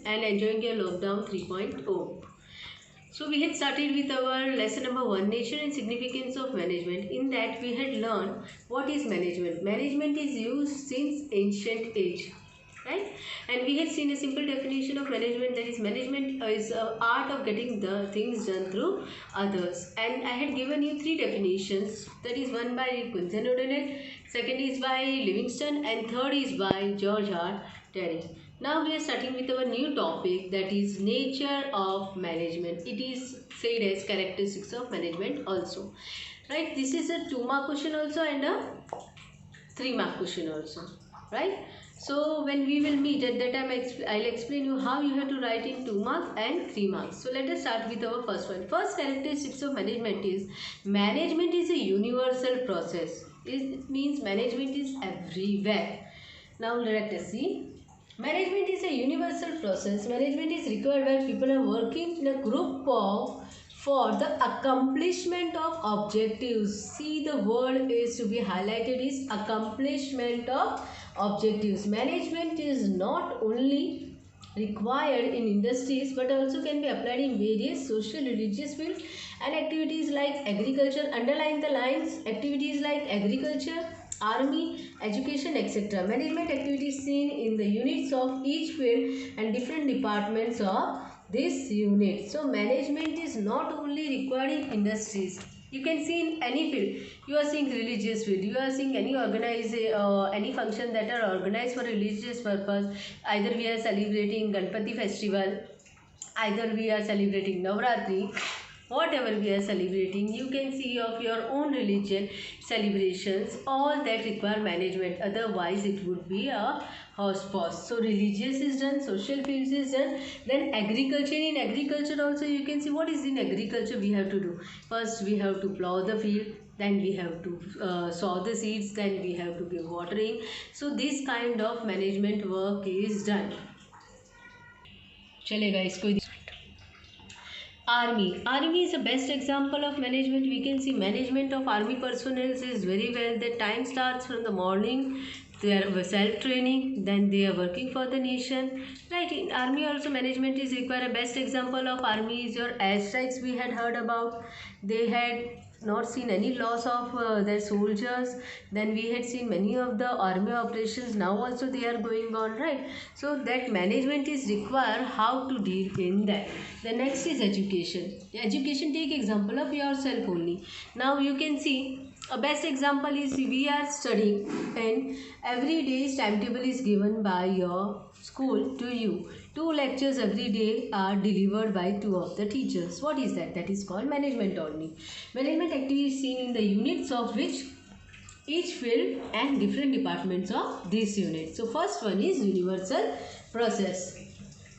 and enjoying your lockdown 3.0. So we had started with our lesson number 1, nature and significance of management. In that we had learned what is management. Management is used since ancient age, right? And we had seen a simple definition of management, that is management is art of getting the things done through others. And I had given you 3 definitions, that is one by Gunther O'Donnell, second is by Livingston, and third is by George R. Terry. Now we are starting with our new topic, that is nature of management. It is said as characteristics of management also, right? This is a 2-mark question also and a 3-mark question also, right? So when we will meet at that time, I'll explain you how you have to write in 2 marks and 3 marks. So let us start with our first one. First characteristics of management is a universal process. It means management is everywhere. Now let us see. Management is a universal process. Management is required when people are working in a group for the accomplishment of objectives. See, the word is to be highlighted is accomplishment of objectives. Management is not only required in industries but also can be applied in various social, religious fields and activities like agriculture. Underline the lines. Activities like agriculture, army, education, etc. Management activities seen in the units of each field and different departments of this unit. So management is not only required in industries. You can see in any field. You are seeing religious field. You are seeing any any function that are organized for religious purpose. Either we are celebrating Ganpati festival, either we are celebrating Navratri. Whatever we are celebrating, you can see of your own religion celebrations, all that require management. Otherwise it would be a horse post. So religious is done, social fields is done, then agriculture. In agriculture also you can see what is in agriculture we have to do. First we have to plow the field, then we have to sow the seeds, then we have to give watering. So this kind of management work is done. चलेगा इसको. Army is the best example of management. We can see management of army personnel is very well. The time starts from the morning. They are self-training, then they are working for the nation, right? In army also management is required. A best example of army is your airstrikes we had heard about. They had not seen any loss of their soldiers. Then we had seen many of the army operations, now also they are going on, right? So that management is required how to deal in that. The next is education. Education, take example of yourself only. Now you can see a best example is we are studying and every day's timetable is given by your school to you. 2 lectures every day are delivered by 2 of the teachers. What is that? That is called management only. Management activities seen in the units of which each field and different departments of this unit. So first one is universal process.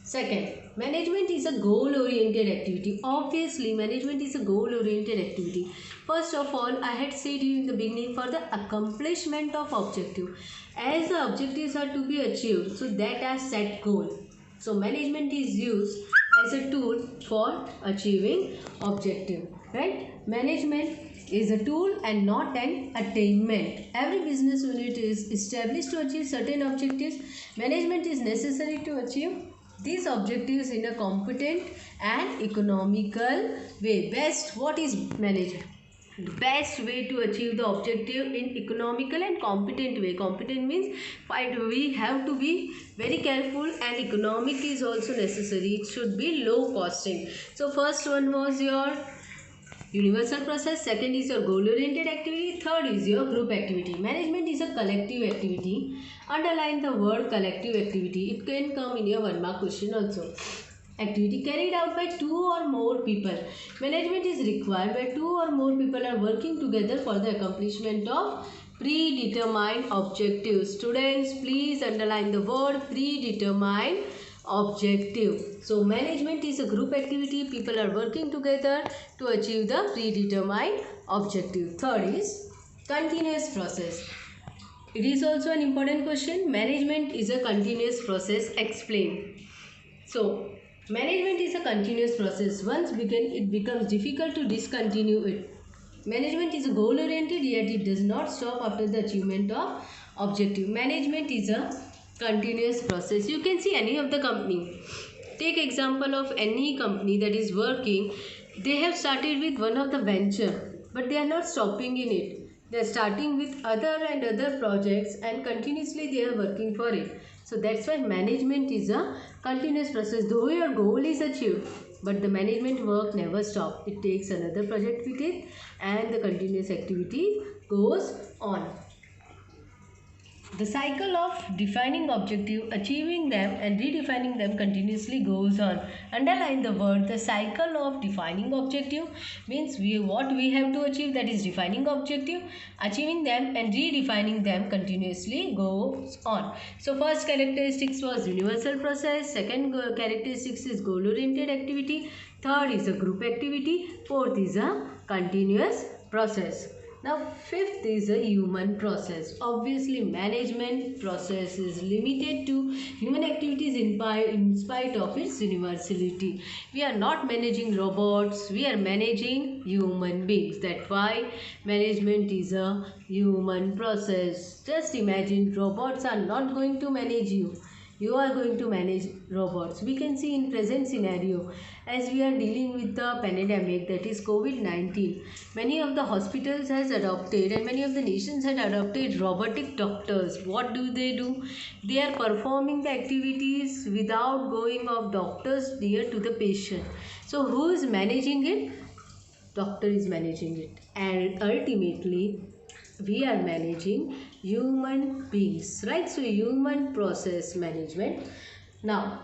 Second, management is a goal-oriented activity. Obviously, management is a goal-oriented activity. First of all, I had said you in the beginning for the accomplishment of objective. As the objectives are to be achieved, so that are set goal. So management is used as a tool for achieving objective, right? Management is a tool and not an attainment. Every business unit is established to achieve certain objectives. Management is necessary to achieve these objectives in a competent and economical way. Best, what is management? The best way to achieve the objective in economical and competent way. Competent means we have to be very careful, and economic is also necessary. It should be low costing. So first one was your universal process, second is your goal oriented activity, third is your group activity. Management is a collective activity. Underline the word collective activity. It can come in your 1-mark question also. Activity carried out by 2 or more people. Management is required where 2 or more people are working together for the accomplishment of predetermined objectives. Students, please underline the word predetermined objective. So management is a group activity. People are working together to achieve the predetermined objective. Third is continuous process. It is also an important question. Management is a continuous process. Explain. So management is a continuous process. Once begun, it becomes difficult to discontinue it. Management is a goal oriented, yet it does not stop after the achievement of objective. Management is a continuous process. You can see any of the company. Take example of any company that is working. They have started with one of the venture, but they are not stopping in it. They are starting with other and other projects, and continuously they are working for it. So that's why management is a continuous process. Though your goal is achieved, but the management work never stops. It takes another project with it, and the continuous activity goes on. The cycle of defining objective, achieving them and redefining them continuously goes on. Underline the word the cycle of defining objective means what we have to achieve, that is defining objective, achieving them and redefining them continuously goes on. So first characteristics was universal process, second characteristics is goal oriented activity, third is a group activity, fourth is a continuous process. Now fifth is a human process. Obviously management process is limited to human activities in spite of its universality. We are not managing robots, we are managing human beings. That's why management is a human process. Just imagine robots are not going to manage you. You are going to manage robots. We can see in present scenario as we are dealing with the pandemic, that is COVID-19. Many of the hospitals has adopted and many of the nations had adopted robotic doctors. What do? They are performing the activities without going of doctors near to the patient. So who is managing it? Doctor is managing it, and ultimately we are managing human beings, right? So human process management. Now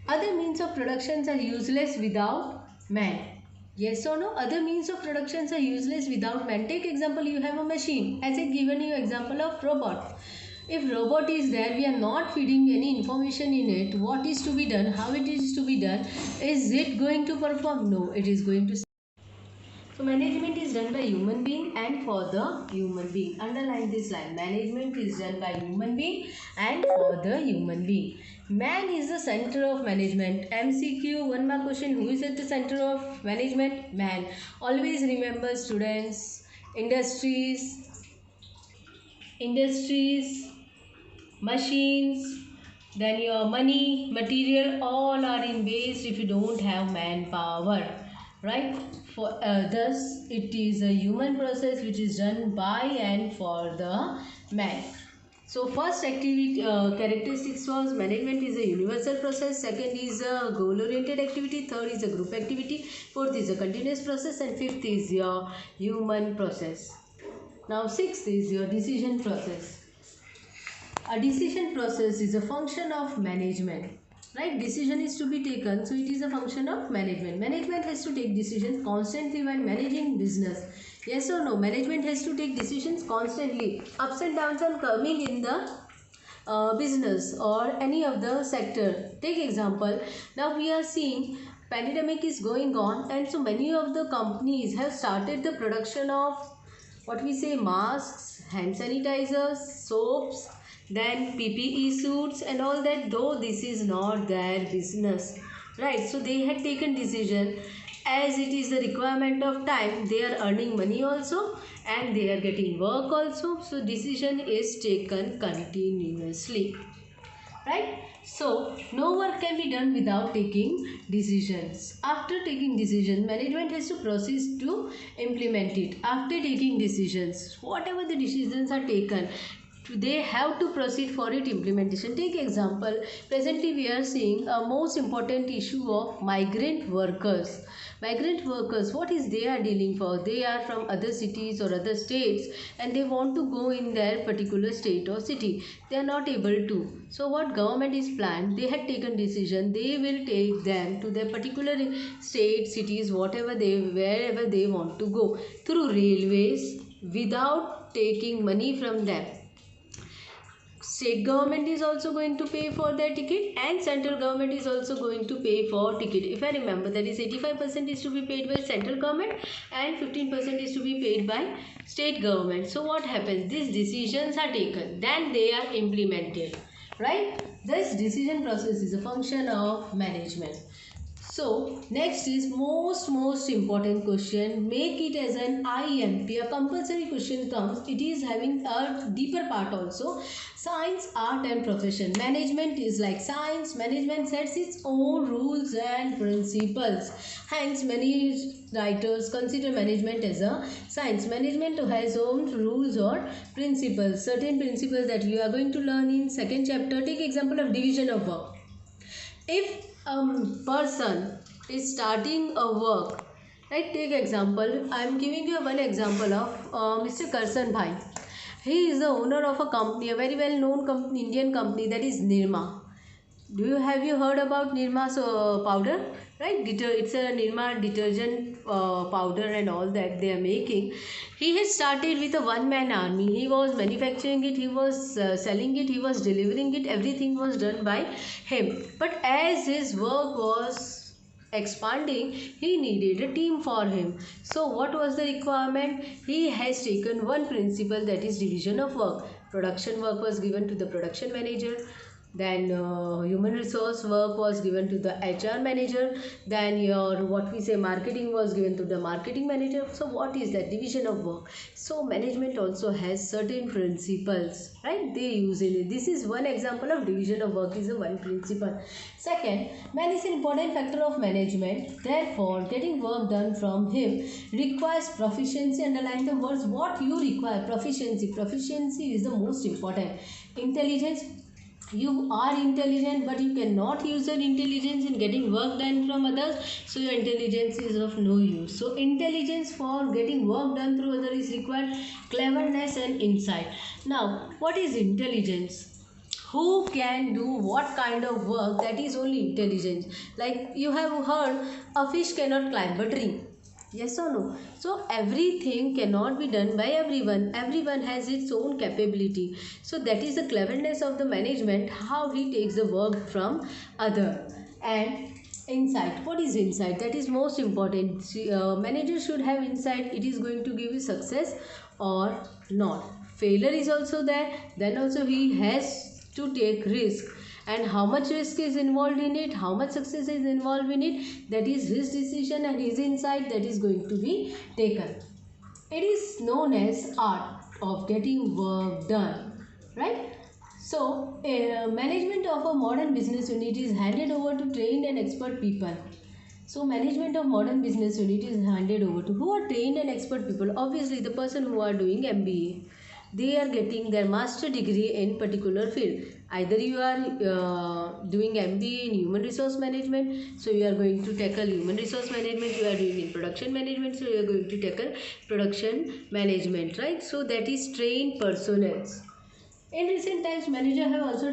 other means of productions are useless without man. Yes or no? Other means of productions are useless without man. Take example, you have a machine. As I given you example of robot. If robot is there, we are not feeding any information in it. What is to be done? How it is to be done? Is it going to perform? No, it is going to. So management is done by human being and for the human being. Underline this line. Management is done by human being and for the human being. Man is the center of management. MCQ, one more question. Who is at the center of management? Man. Always remember students, industries, machines, then your money, material, all are in waste if you don't have manpower, right? For thus it is a human process which is done by and for the man. So first activity characteristics was management is a universal process, second is a goal oriented activity, third is a group activity, fourth is a continuous process, and fifth is your human process. Now sixth is your decision process. A decision process is a function of management, right? Decision is to be taken, so it is a function of management. Management has to take decisions constantly when managing business. Yes or no? Management has to take decisions constantly. Ups and downs are coming in the business or any of the sector. Take example, now we are seeing pandemic is going on, and so many of the companies have started the production of what we say masks, hand sanitizers, soaps, then PPE suits and all that, though this is not their business, right? So they had taken decision as it is the requirement of time. They are earning money also and they are getting work also, so decision is taken continuously, right? So no work can be done without taking decisions. After taking decisions, management has to proceed to implement it. After taking decisions, whatever the decisions are taken, they have to proceed for its implementation. Take example, presently we are seeing a most important issue of migrant workers. Migrant workers, what is they are dealing for? They are from other cities or other states and they want to go in their particular state or city. They are not able to. So what government is planned, they had taken decision, they will take them to their particular state, cities, wherever they want to go through railways without taking money from them. State government is also going to pay for their ticket and central government is also going to pay for ticket. If I remember, that is 85% is to be paid by central government and 15% is to be paid by state government. So what happens? These decisions are taken, then they are implemented, right? This decision process is a function of management. So next is most important question. Make it as an IMP. A compulsory question comes. It is having a deeper part also. Science, art and profession. Management is like science. Management sets its own rules and principles. Hence many writers consider management as a science. Management has own rules or principles. Certain principles that you are going to learn in second chapter. Take example of division of work. If a person is starting a work, right, take example, I am giving you one example of Mr. Karsan Bhai. He is the owner of a company, a very well known company, Indian company, that is Nirma. Have you heard about Nirma's powder? Right, it's a Nirma detergent powder and all that they are making. He has started with a one-man army. He was manufacturing it, he was selling it, he was delivering it. Everything was done by him. But as his work was expanding, he needed a team for him. So what was the requirement? He has taken one principle, that is division of work. Production work was given to the production manager, then human resource work was given to the HR manager, then your what we say marketing was given to the marketing manager. So what is that? Division of work. So management also has certain principles, right, they use in it. This is one example of division of work, is a one principle. Second, man is an important factor of management, therefore getting work done from him requires proficiency. Underline the words what you require. Proficiency is the most important. Intelligence, you are intelligent but you cannot use your intelligence in getting work done from others, so your intelligence is of no use. So intelligence for getting work done through others is required. Cleverness and insight. Now what is intelligence? Who can do what kind of work? That is only intelligence. Like you have heard, a fish cannot climb a tree. Yes or no? So everything cannot be done by everyone. Everyone has its own capability. So that is the cleverness of the management, how he takes the work from other. And insight. What is insight? That is most important. Manager should have insight. It is going to give you success or not. Failure is also there. Then also he has to take risk. And how much risk is involved in it, how much success is involved in it, that is his decision and his insight that is going to be taken. It is known as art of getting work done, right? So management of a modern business unit is handed over to trained and expert people. So management of modern business unit is handed over to who are trained and expert people. Obviously the person who are doing MBA, they are getting their master degree in particular field. Either you are doing MBA in human resource management, so you are going to tackle human resource management. You are doing in production management, so you are going to tackle production management, right? So that is trained personnel. In recent times, managers have also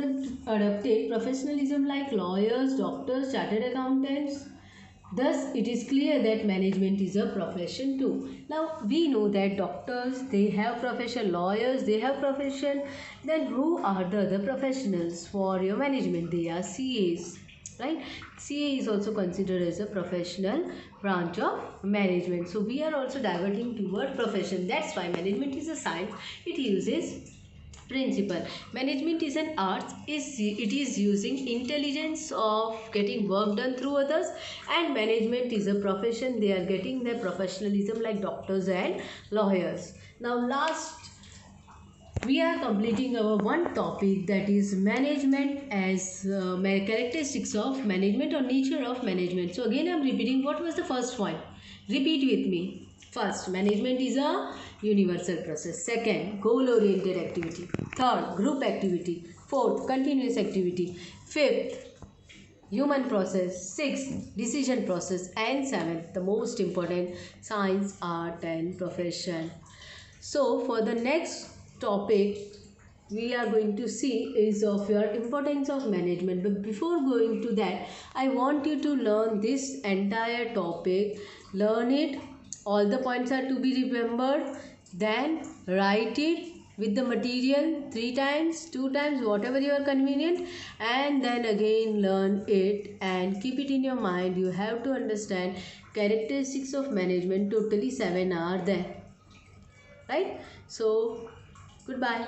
adopted professionalism like lawyers, doctors, chartered accountants. Thus, it is clear that management is a profession too. Now, we know that doctors, they have profession, lawyers, they have profession. Then who are the other professionals for your management? They are CAs, right? CA is also considered as a professional branch of management. So, we are also diverting toward profession. That's why management is a science. It uses principle. Management is an art. It is using intelligence of getting work done through others, and management is a profession. They are getting their professionalism like doctors and lawyers. Now last, we are completing our one topic, that is management as characteristics of management or nature of management. So again I am repeating, what was the first point? Repeat with me. First, management is a universal process. Second, goal-oriented activity. Third, group activity. Fourth, continuous activity. Fifth, human process. Sixth, decision process. And seventh, the most important, science, art and profession. So for the next topic we are going to see is of your importance of management. But before going to that, I want you to learn this entire topic. Learn it. All the points are to be remembered. Then write it with the material 3 times, 2 times, whatever you are convenient, and then again learn it and keep it in your mind. You have to understand characteristics of management. Totally 7 are there, right? So goodbye.